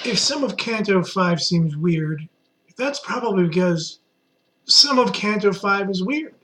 If some of Canto 5 seems weird, that's probably because some of Canto 5 is weird.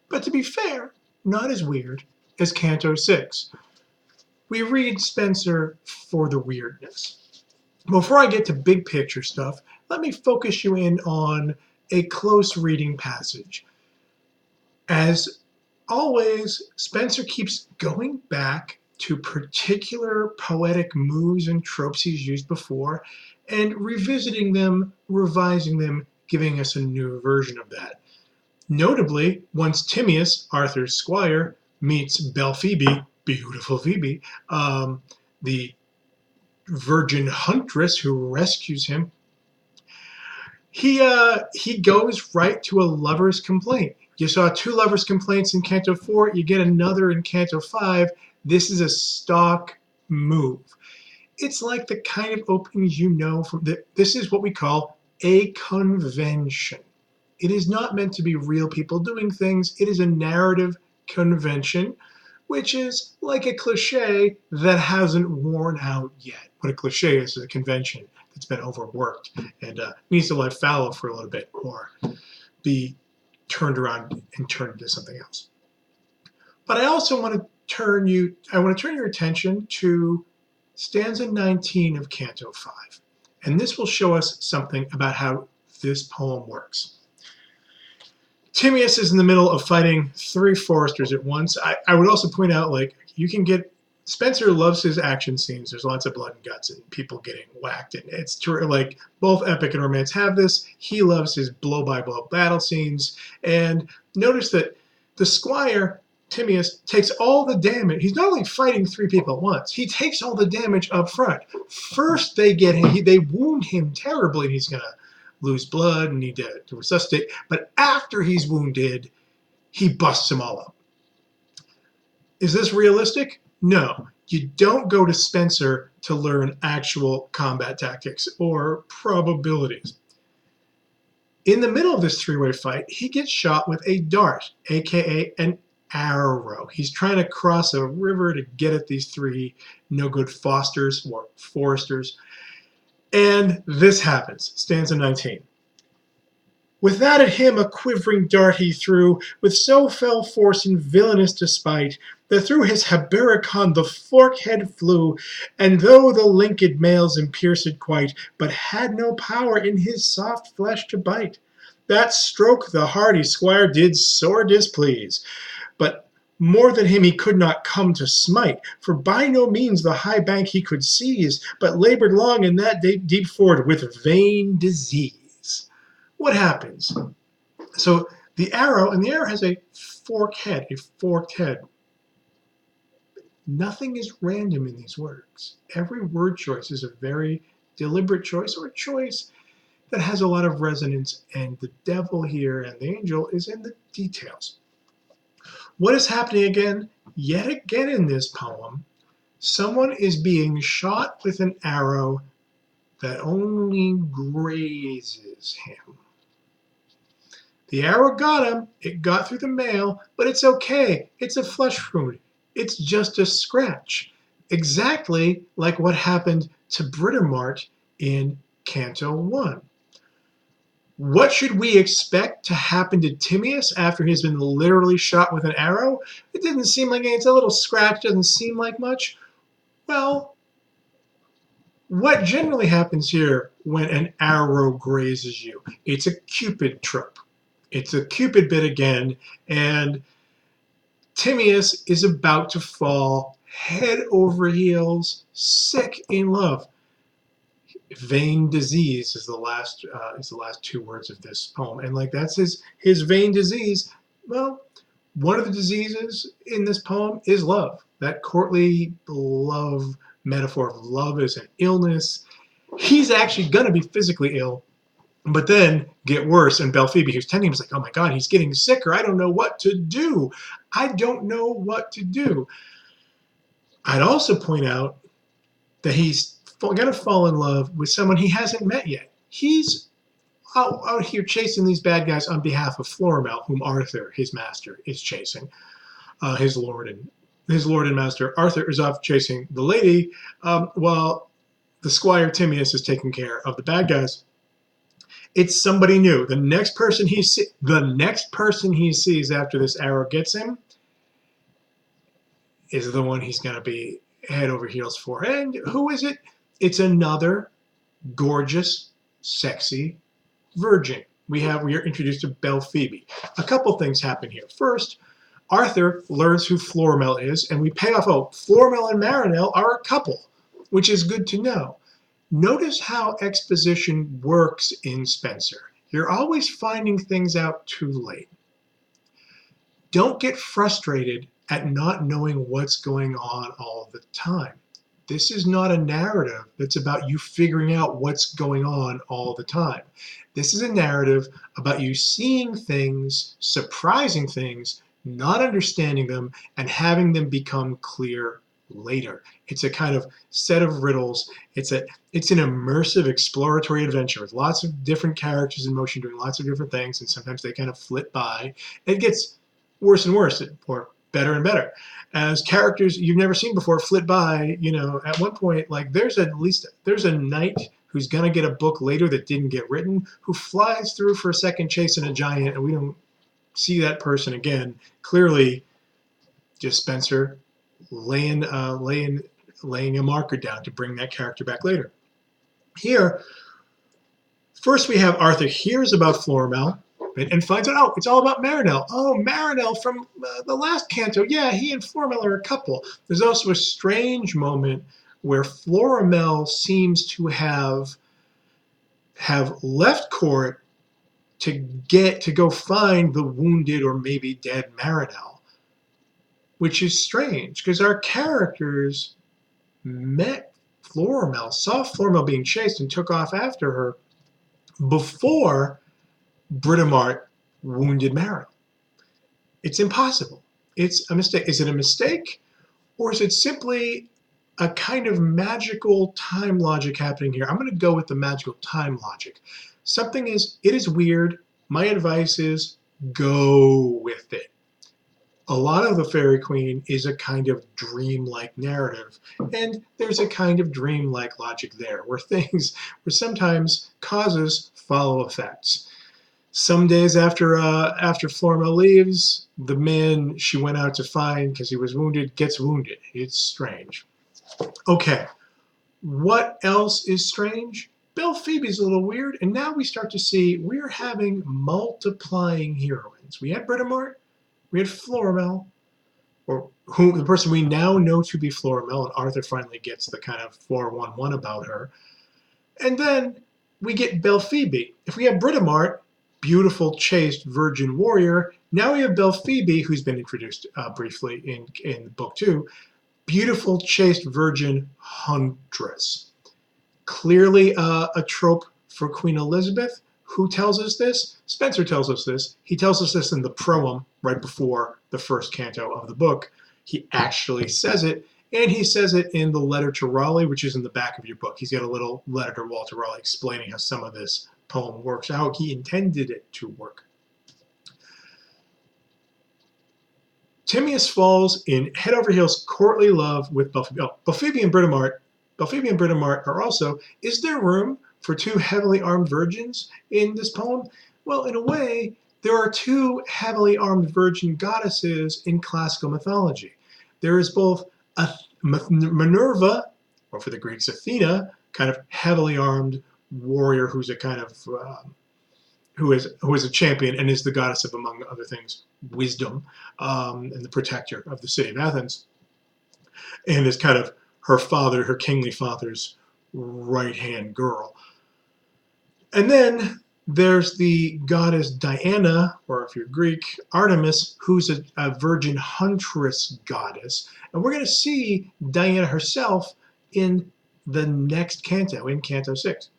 But to be fair, not as weird as Canto 6. We read Spenser for the weirdness. Before I get to big picture stuff, let me focus you in on a close reading passage. As always, Spenser keeps going back to particular poetic moves and tropes he's used before and revisiting them, revising them, giving us a new version of that. Notably, once Timaeus, Arthur's squire, meets Belphoebe, beautiful Phoebe, the virgin huntress who rescues him, he goes right to a lover's complaint. You saw two lovers' complaints in Canto 4, you get another in Canto 5. This is a stock move. It's like the kind of openings you know from this is what we call a convention. It is not meant to be real people doing things. It is a narrative convention, which is like a cliche that hasn't worn out yet. What a cliche is a convention that's been overworked and needs to lie fallow for a little bit or be turned around and turned into something else. But I also want to turn your attention to stanza 19 of Canto 5. And this will show us something about how this poem works. Timaeus is in the middle of fighting three foresters at once. I would also point out, like, you can get Spenser loves his action scenes. There's lots of blood and guts and people getting whacked, and it's true. Like both epic and romance have this. He loves his blow-by-blow battle scenes, and notice that the squire Timaeus takes all the damage. He's not only fighting three people at once. He takes all the damage up front. First, they wound him terribly, and he's gonna lose blood and need to resuscitate. But after he's wounded, he busts them all up. Is this realistic? No. You don't go to Spenser to learn actual combat tactics or probabilities. In the middle of this three-way fight, he gets shot with a dart, aka an arrow. He's trying to cross a river to get at these three no-good foresters. And this happens, stanza 19. With that at him a quivering dart he threw, with so fell force and villainous despite, that through his habericon the fork head flew, and though the linked mails impierced quite, but had no power in his soft flesh to bite. That stroke the hardy squire did sore displease, but more than him he could not come to smite, for by no means the high bank he could seize, but laboured long in that deep ford with vain disease. What happens? So the arrow has a forked head. Nothing is random in these works. Every word choice is a very deliberate choice, or a choice that has a lot of resonance, and the devil here and the angel is in the details. What is happening again? Yet again in this poem, someone is being shot with an arrow that only grazes him. The arrow got him, it got through the mail, but it's okay, it's a flesh wound, it's just a scratch. Exactly like what happened to Britomart in Canto 1. What should we expect to happen to Timaeus after he's been literally shot with an arrow? It didn't seem like it's a little scratch, doesn't seem like much. Well, what generally happens here when an arrow grazes you? It's a Cupid trope. It's a Cupid bit again, and Timaeus is about to fall head over heels, sick in love. Vain disease is the last two words of this poem, and like that's his vain disease. Well, one of the diseases in this poem is love. That courtly love metaphor of love is an illness. He's actually going to be physically ill, but then get worse. And Belphoebe, who's tending him, is like, oh my God, he's getting sicker. I don't know what to do. I don't know what to do. I'd also point out that he's going to fall in love with someone he hasn't met yet. He's out here chasing these bad guys on behalf of Florimel, whom Arthur, his master, is chasing. His lord and master Arthur is off chasing the lady, while the Squire Timaeus is taking care of the bad guys. It's somebody new. The next person he sees after this arrow gets him is the one he's going to be head over heels for. And who is it? It's another gorgeous, sexy virgin. We are introduced to Belphoebe. A couple things happen here. First, Arthur learns who Florimel is, and we pay off, oh, Florimel and Marinel are a couple, which is good to know. Notice how exposition works in Spencer. You're always finding things out too late. Don't get frustrated at not knowing what's going on all the time. This is not a narrative that's about you figuring out what's going on all the time. This is a narrative about you seeing things, surprising things, not understanding them, and having them become clear later. It's a kind of set of riddles. It's an immersive exploratory adventure with lots of different characters in motion doing lots of different things, and sometimes they kind of flit by. It gets worse and worse, or better and better, as characters you've never seen before flit by. At one point, like there's a knight who's gonna get a book later that didn't get written, who flies through for a second chasing a giant, and we don't see that person again. Clearly, just Spencer laying a marker down to bring that character back later. Here, first we have Arthur hears about Florimel and finds out, oh, it's all about Marinel. Oh, Marinel from the last canto. Yeah, he and Florimel are a couple. There's also a strange moment where Florimel seems to have left court to go find the wounded or maybe dead Marinel, which is strange because our characters met Florimel, saw Florimel being chased and took off after her before Britomart wounded Marinel. It's impossible. It's a mistake. Is it a mistake, or is it simply a kind of magical time logic happening here? I'm going to go with the magical time logic. It is weird. My advice is go with it. A lot of the Faerie Queene is a kind of dreamlike narrative, and there's a kind of dreamlike logic there, where sometimes causes follow effects. Some days after Florimel leaves, the man she went out to find because he was wounded gets wounded. It's strange. Okay, what else is strange? Belphoebe's a little weird, and now we start to see we're having multiplying heroines. We had Britomart, we had Florimel, or the person we now know to be Florimel, and Arthur finally gets the kind of 411 about her. And then we get Belphoebe. If we have Britomart, beautiful, chaste, virgin warrior, now we have Belphoebe, who's been introduced briefly in book 2, beautiful, chaste, virgin huntress. Clearly a trope for Queen Elizabeth. Who tells us this? Spencer tells us this. He tells us this in the proem right before the first canto of the book. He actually says it, and he says it in the letter to Raleigh, which is in the back of your book. He's got a little letter to Walter Raleigh explaining how some of this poem works, how he intended it to work. Timaeus falls in head over heels courtly love with Belphoebe. Oh, Belphoebe and Britomart are also, is there room for two heavily armed virgins in this poem? Well, in a way, there are two heavily armed virgin goddesses in classical mythology. There is both a Minerva, or for the Greeks, Athena, kind of heavily armed warrior who's a kind of who is a champion and is the goddess of, among other things, wisdom, and the protector of the city of Athens, and is kind of her kingly father's right-hand girl. And then there's the goddess Diana, or if you're Greek, Artemis, who's a virgin huntress goddess. And we're going to see Diana herself in the next canto, in Canto 6.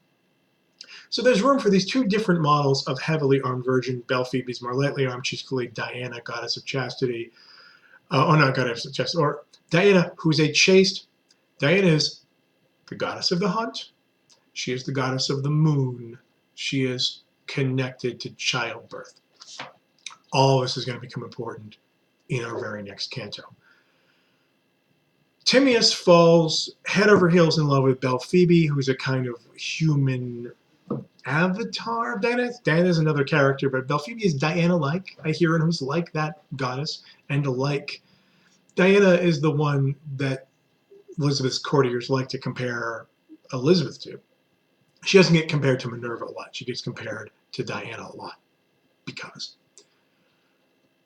So there's room for these two different models of heavily armed virgin. Belphoebe's more lightly armed. She's called Diana, goddess of chastity. Not goddess of chastity, or Diana, who's a chaste. Diana is the goddess of the hunt. She is the goddess of the moon. She is connected to childbirth. All of this is going to become important in our very next canto. Timaeus falls head over heels in love with Belphoebe, who's a kind of human avatar of Diana. Diana is another character, but Belphoebe is Diana-like, a hero who's like that goddess, and like Diana is the one that Elizabeth's courtiers like to compare Elizabeth to. She doesn't get compared to Minerva a lot. She gets compared to Diana a lot because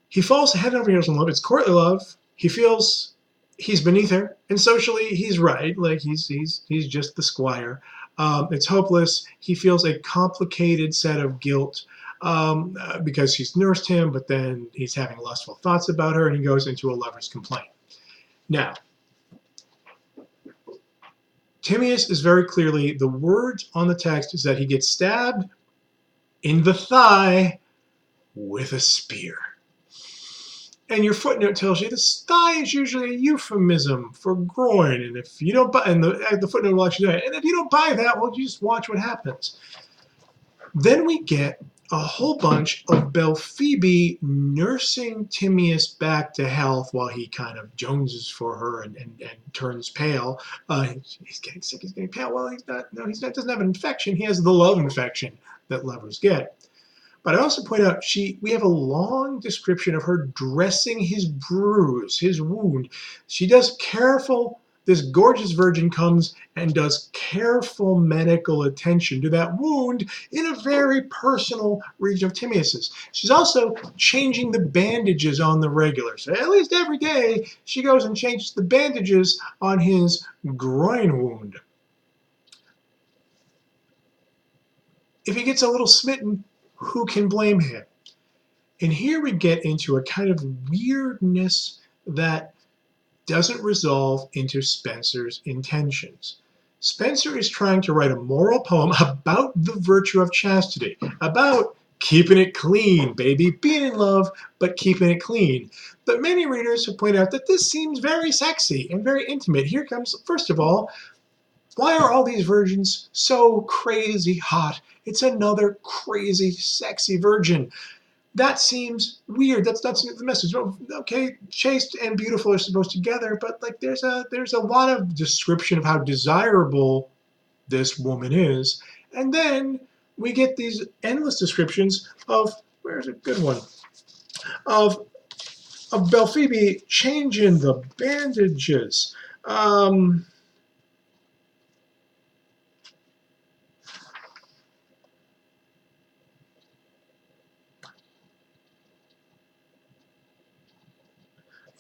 he falls head over heels in love. It's courtly love. He feels he's beneath her, and socially he's right. Like he's just the squire. It's hopeless. He feels a complicated set of guilt because she's nursed him, but then he's having lustful thoughts about her, and he goes into a lover's complaint. Now, Timaeus is very clearly, the words on the text is that he gets stabbed in the thigh with a spear. And your footnote tells you this thigh is usually a euphemism for groin, and if you don't buy, and the footnote will actually say, and if you don't buy that, well, you just watch what happens. Then we get a whole bunch of Belphoebe nursing Timaeus back to health while he kind of joneses for her and turns pale. He's getting sick, he's getting pale. Well, he's not, no, he's not, doesn't have an infection. He has the love infection that lovers get. But I also point out we have a long description of her dressing his bruise, his wound. She does careful, this gorgeous virgin comes and does careful medical attention to that wound in a very personal region of Timaeus's. She's also changing the bandages on the regular. So at least every day she goes and changes the bandages on his groin wound. If he gets a little smitten, who can blame him? And here we get into a kind of weirdness that doesn't resolve into Spenser's intentions. Spenser is trying to write a moral poem about the virtue of chastity, about keeping it clean, baby, being in love, but keeping it clean. But many readers have pointed out that this seems very sexy and very intimate. Here comes, first of all, why are all these virgins so crazy hot? It's another crazy, sexy virgin. That seems weird. That's not the message. Okay, chaste and beautiful are supposed together, but like there's a lot of description of how desirable this woman is, and then we get these endless descriptions of, where's a good one, of Belphoebe changing the bandages.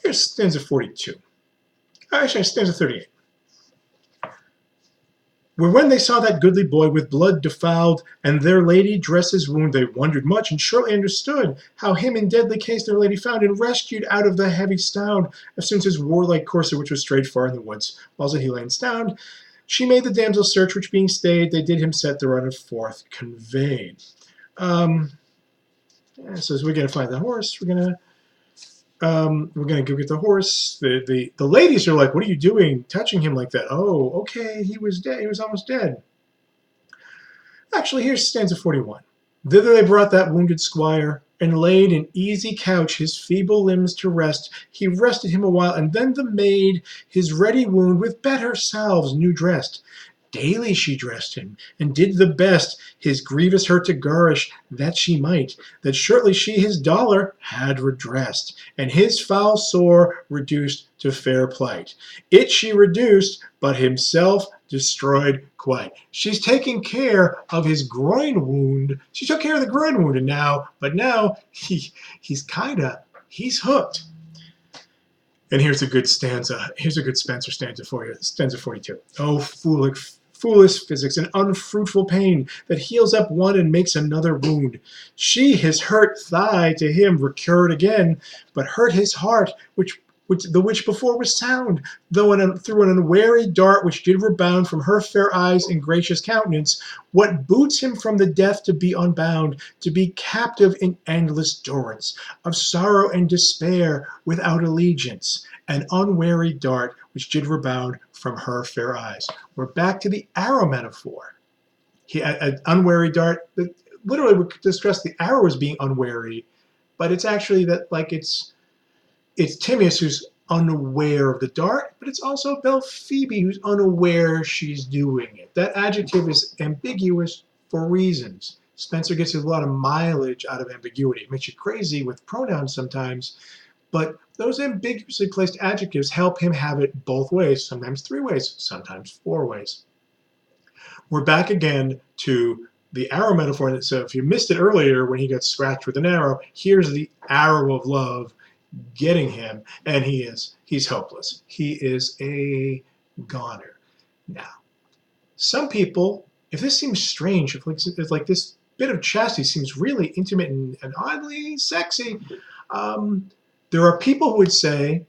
Here's stanza 42. Actually, stanza 38. Where when they saw that goodly boy with blood defiled, and their lady dress his wound, they wondered much, and shortly understood how him in deadly case their lady found, and rescued out of the heavy stound, eftsoons his warlike courser, which was strayed far in the woods. Whiles he lay stound, she made the damsel search, which being stayed, they did him set the runner forth conveyed. So as we're gonna find the horse, we're gonna go get the horse. The ladies are like, what are you doing touching him like that? Oh, okay, he was dead. He was almost dead. Actually, here's stanza 41. Thither they brought that wounded squire, and laid in easy couch his feeble limbs to rest. He rested him a while, and then the maid his ready wound with better salves new dressed. Daily she dressed him, and did the best his grievous hurt to garish, that she might, that shortly she his dolour had redressed, and his foul sore reduced to fair plight. It she reduced, but himself destroyed quite. She's taking care of his groin wound. She took care of the groin wound, and now he's hooked. And here's a good stanza. Here's a good Spenser stanza for you. Stanza 42. Oh, foolish physics, an unfruitful pain that heals up one and makes another wound. She his hurt thigh to him recurred again, but hurt his heart, which before was sound, though through an unwary dart which did rebound from her fair eyes and gracious countenance. What boots him from the death to be unbound, to be captive in endless durance of sorrow and despair without allegiance, an unwary dart which did rebound from her fair eyes. We're back to the arrow metaphor. An unwary dart, literally would distress the arrow as being unwary, but it's actually that, like, it's Timaeus who's unaware of the dart, but it's also about Phoebe who's unaware she's doing it. That adjective is ambiguous for reasons. Spencer gets a lot of mileage out of ambiguity. It makes you crazy with pronouns sometimes, but those ambiguously placed adjectives help him have it both ways, sometimes 3 ways, sometimes 4 ways. We're back again to the arrow metaphor. So if you missed it earlier when he got scratched with an arrow, here's the arrow of love getting him, and he's hopeless. He is a goner. Now, some people, if this seems strange, if like this bit of chastity seems really intimate and oddly sexy, there are people who would say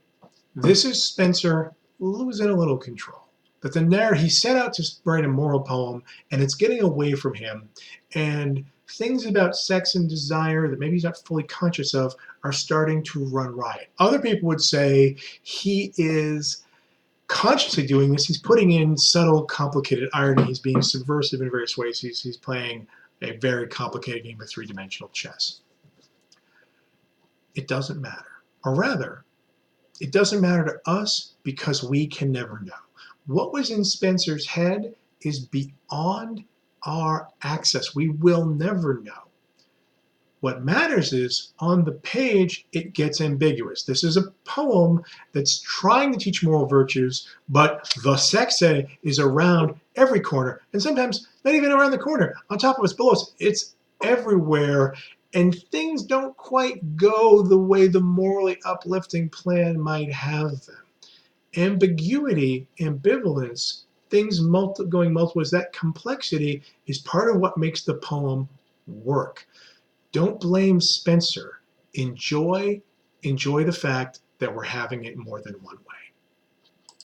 this is Spencer losing a little control. That the narrator, he set out to write a moral poem, and it's getting away from him, and things about sex and desire that maybe he's not fully conscious of are starting to run riot. Other people would say he is consciously doing this. He's putting in subtle, complicated irony. He's being subversive in various ways. He's playing a very complicated game of 3-dimensional chess. It doesn't matter. Or rather, it doesn't matter to us because we can never know. What was in Spencer's head is beyond our access. We will never know. What matters is, on the page, it gets ambiguous. This is a poem that's trying to teach moral virtues, but the sex is around every corner, and sometimes not even around the corner, on top of us, below us. It's everywhere, and things don't quite go the way the morally uplifting plan might have them. Ambiguity, ambivalence, things going multiple ways, that complexity is part of what makes the poem work. Don't blame Spencer. Enjoy the fact that we're having it more than one way.